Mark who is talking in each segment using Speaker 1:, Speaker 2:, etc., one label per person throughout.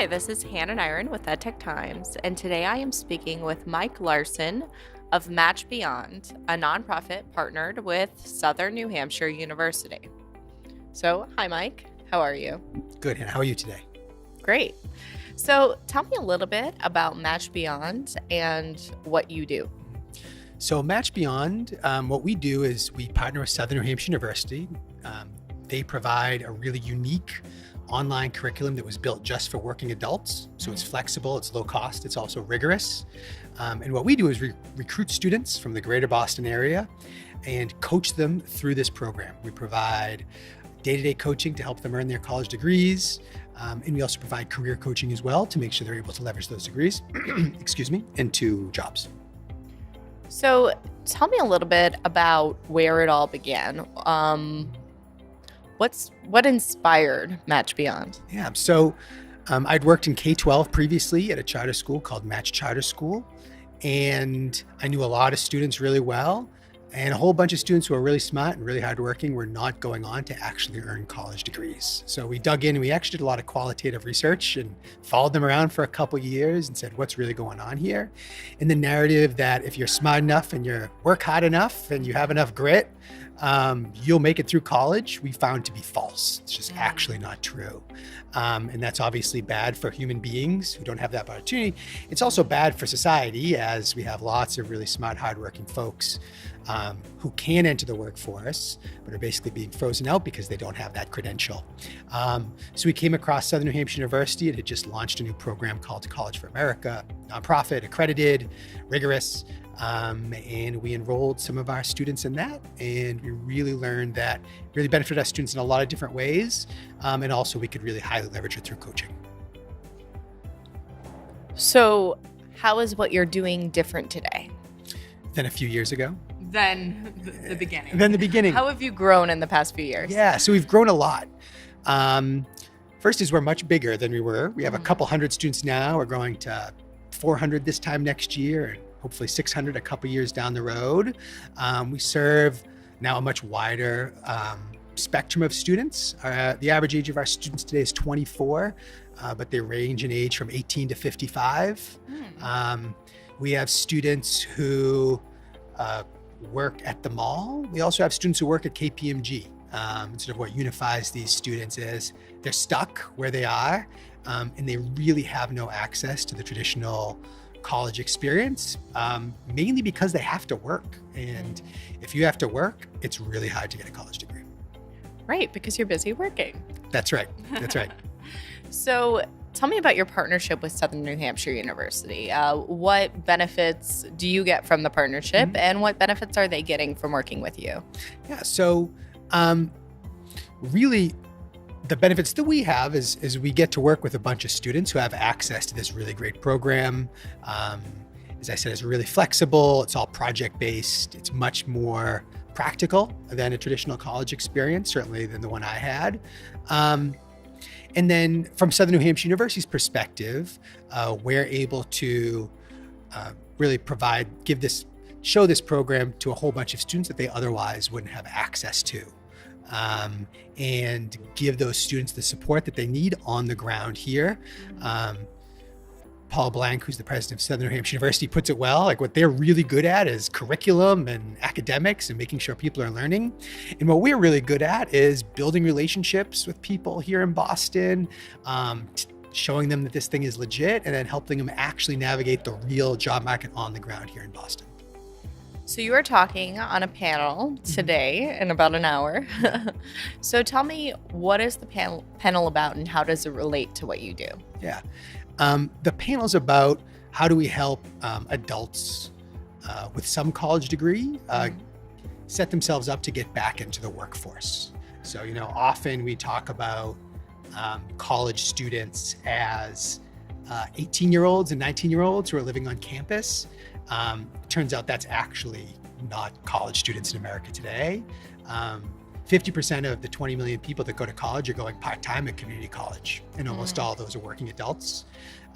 Speaker 1: Hi, this is Hannah Nyron with EdTech Times, and today I am speaking with Mike Larsson of MatchBeyond, a nonprofit partnered with Southern New Hampshire University. So, hi Mike, how are you?
Speaker 2: Good, and how are you today?
Speaker 1: Great. So, tell me a little bit about MatchBeyond and what you do.
Speaker 2: So MatchBeyond, what we do is we partner with Southern New Hampshire University. They provide a really unique online curriculum that was built just for working adults. So it's flexible, it's low cost, it's also rigorous. And what we do is recruit students from the greater Boston area and coach them through this program. We provide day-to-day coaching to help them earn their college degrees. And we also provide career coaching as well to make sure they're able to leverage those degrees, into jobs.
Speaker 1: So, tell me a little bit about where it all began. What inspired MatchBeyond?
Speaker 2: Yeah, so I'd worked in K-12 previously at a charter school called Match Charter School, and I knew a lot of students really well, and a whole bunch of students who are really smart and really hardworking were not going on to actually earn college degrees. So we dug in and we actually did a lot of qualitative research and followed them around for a couple years and said, what's really going on here? And the narrative that if you're smart enough and you work hard enough and you have enough grit, you'll make it through college, we found to be false. It's just actually not true. And that's obviously bad for human beings who don't have that opportunity. It's also bad for society, as we have lots of really smart, hardworking folks who can enter the workforce, but are basically being frozen out because they don't have that credential. So we came across Southern New Hampshire University. It had just launched a new program called College for America, nonprofit, accredited, rigorous. And we enrolled some of our students in that, and we really learned that it really benefited our students in a lot of different ways, and also we could really highly leverage it through coaching.
Speaker 1: So, how is what you're doing different today
Speaker 2: Than a few years ago.
Speaker 1: than the beginning?
Speaker 2: Than the beginning.
Speaker 1: How have you grown in the past few years?
Speaker 2: Yeah, so we've grown a lot. First is we're much bigger than we were. We have a couple hundred students now. We're growing to 400 this time next year, and hopefully 600 a couple years down the road. We serve now a much wider spectrum of students. The average age of our students today is 24, but they range in age from 18 to 55. We have students who work at the mall. We also have students who work at KPMG. Sort of what unifies these students is they're stuck where they are, and they really have no access to the traditional college experience, mainly because they have to work. And if you have to work, it's really hard to get a college degree.
Speaker 1: Right, because you're busy working.
Speaker 2: That's right. That's right.
Speaker 1: So, tell me about your partnership with Southern New Hampshire University. What benefits do you get from the partnership, and what benefits are they getting from working with you?
Speaker 2: Yeah, so really, the benefits that we have is we get to work with a bunch of students who have access to this really great program. As I said, it's really flexible. It's all project-based. It's much more practical than a traditional college experience, certainly than the one I had. And then from Southern New Hampshire University's perspective, we're able to really show this program to a whole bunch of students that they otherwise wouldn't have access to. And give those students the support that they need on the ground here. Paul Blank, who's the president of Southern New Hampshire University, puts it well. Like, what they're really good at is curriculum and academics and making sure people are learning. And what we're really good at is building relationships with people here in Boston, showing them that this thing is legit, and then helping them actually navigate the real job market on the ground here in Boston.
Speaker 1: So you are talking on a panel today in about an hour. So tell me, what is the panel about, and how does it relate to what you do?
Speaker 2: Yeah. The panel's about how do we help adults with some college degree set themselves up to get back into the workforce. So, often we talk about college students as 18-year-olds and 19-year-olds who are living on campus. Turns out that's actually not college students in America today. 50% of the 20 million people that go to college are going part-time at community college, and almost all of those are working adults.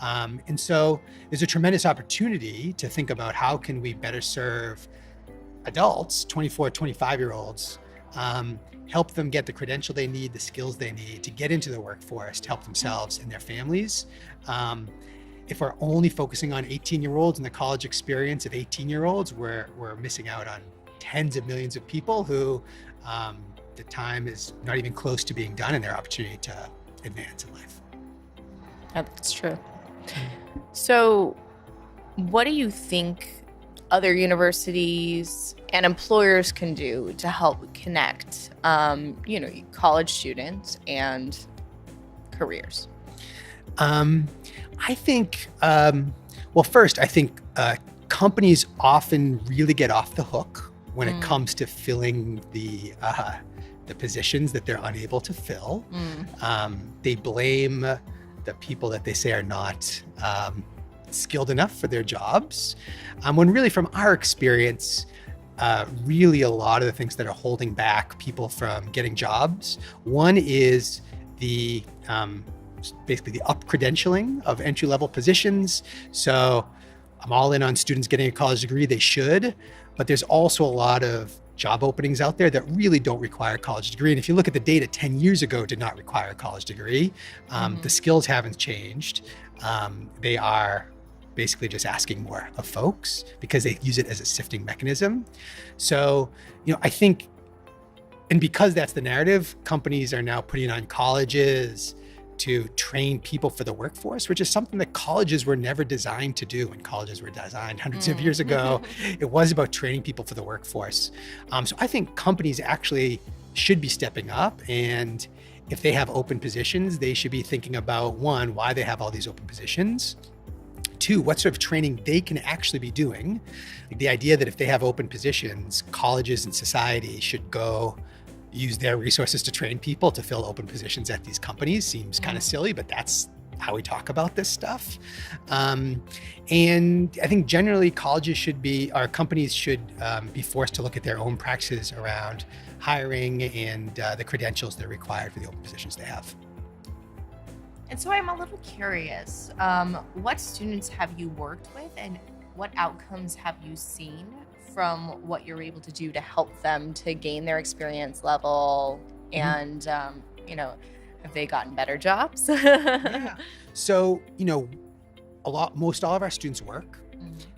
Speaker 2: And so there's a tremendous opportunity to think about how can we better serve adults, 24, 25-year-olds, help them get the credential they need, the skills they need to get into the workforce, to help themselves and their families. If we're only focusing on 18-year-olds and the college experience of 18-year-olds, we're missing out on tens of millions of people who the time is not even close to being done in their opportunity to advance in life.
Speaker 1: That's true. So what do you think other universities and employers can do to help connect, college students and careers?
Speaker 2: I think, first, I think companies often really get off the hook when it comes to filling the positions that they're unable to fill. They blame the people that they say are not skilled enough for their jobs. When really, from our experience, really a lot of the things that are holding back people from getting jobs, one is basically the up credentialing of entry-level positions. So I'm all in on students getting a college degree, they should, but there's also a lot of job openings out there that really don't require a college degree. And if you look at the data, 10 years ago did not require a college degree. The skills haven't changed. They are basically just asking more of folks because they use it as a sifting mechanism. So, I think, and because that's the narrative, companies are now putting on colleges to train people for the workforce, which is something that colleges were never designed to do. When colleges were designed hundreds of years ago, it was about training people for the workforce. So I think companies actually should be stepping up, and if they have open positions, they should be thinking about, one, why they have all these open positions. Two, what sort of training they can actually be doing. Like the idea that if they have open positions, colleges and society should go use their resources to train people to fill open positions at these companies seems kind of silly, but that's how we talk about this stuff. And I think generally companies should be forced to look at their own practices around hiring and the credentials that are required for the open positions they have.
Speaker 1: And so I'm a little curious, what students have you worked with and what outcomes have you seen from what you're able to do to help them to gain their experience level and, have they gotten better jobs?
Speaker 2: Yeah. So, most all of our students work,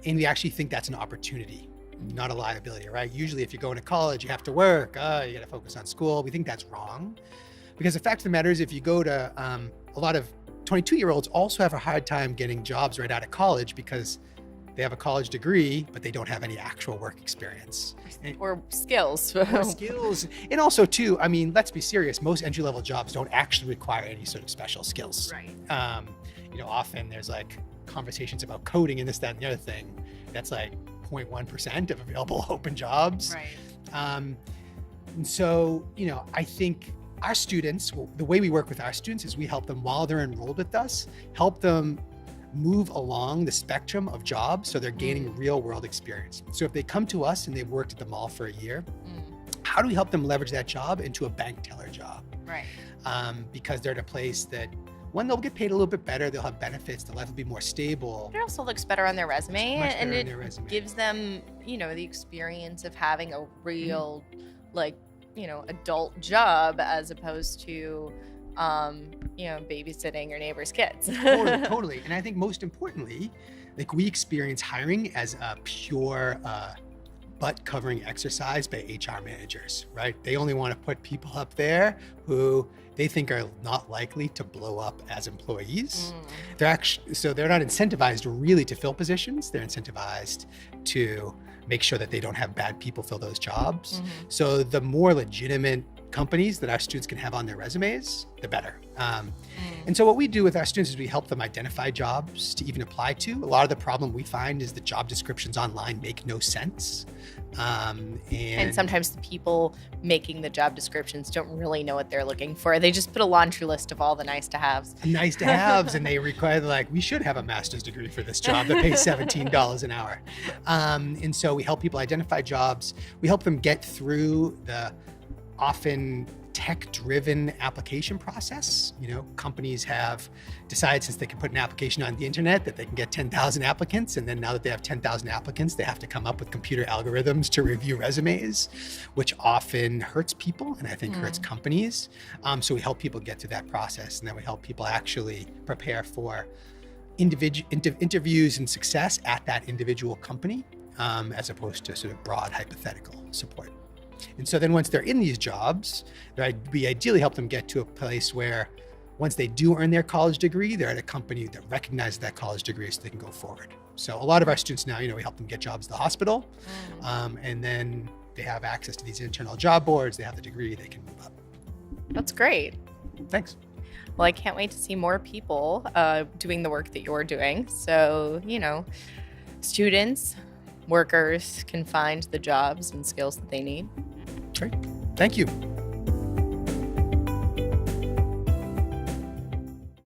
Speaker 2: and we actually think that's an opportunity, not a liability, right? Usually if you're going to college, you have to work, you got to focus on school. We think that's wrong because the fact of the matter is if you go to a lot of 22-year-olds also have a hard time getting jobs right out of college because they have a college degree, but they don't have any actual work experience.
Speaker 1: Or skills.
Speaker 2: And also too, let's be serious, most entry-level jobs don't actually require any sort of special skills.
Speaker 1: Right.
Speaker 2: Often there's like conversations about coding and this, that, and the other thing. That's like 0.1% of available open jobs.
Speaker 1: Right.
Speaker 2: And so, I think our students, the way we work with our students is we help them while they're enrolled with us, help them move along the spectrum of jobs so they're gaining real world experience. So if they come to us and they've worked at the mall for a year, how do we help them leverage that job into a bank teller job?
Speaker 1: Right.
Speaker 2: Because they're at a place that, one, they'll get paid a little bit better, they'll have benefits, the life will be more stable.
Speaker 1: It also looks better on their resume, and it gives them, the experience of having a real, adult job as opposed to babysitting your neighbor's kids.
Speaker 2: Totally. And I think most importantly, we experience hiring as a pure butt covering exercise by HR managers, right? They only want to put people up there who they think are not likely to blow up as employees. They're not incentivized really to fill positions. They're incentivized to make sure that they don't have bad people fill those jobs. So the more legitimate companies that our students can have on their resumes, the better. And so what we do with our students is we help them identify jobs to even apply to. A lot of the problem we find is the job descriptions online make no sense. And
Speaker 1: sometimes the people making the job descriptions don't really know what they're looking for. They just put a laundry list of all the nice to haves.
Speaker 2: And they require, we should have a master's degree for this job that pays $17 an hour. And so we help people identify jobs. We help them get through the often tech-driven application process. Companies have decided, since they can put an application on the internet, that they can get 10,000 applicants. And then now that they have 10,000 applicants, they have to come up with computer algorithms to review resumes, which often hurts people and I think hurts companies. So we help people get through that process, and then we help people actually prepare for interviews and success at that individual company, as opposed to sort of broad hypothetical support. And so then once they're in these jobs, we ideally help them get to a place where once they do earn their college degree, they're at a company that recognizes that college degree so they can go forward. So a lot of our students now, we help them get jobs at the hospital, and then they have access to these internal job boards, they have the degree, they can move up.
Speaker 1: That's great.
Speaker 2: Thanks.
Speaker 1: Well, I can't wait to see more people doing the work that you're doing. So, students, workers can find the jobs and skills that they need.
Speaker 2: Great. Thank you.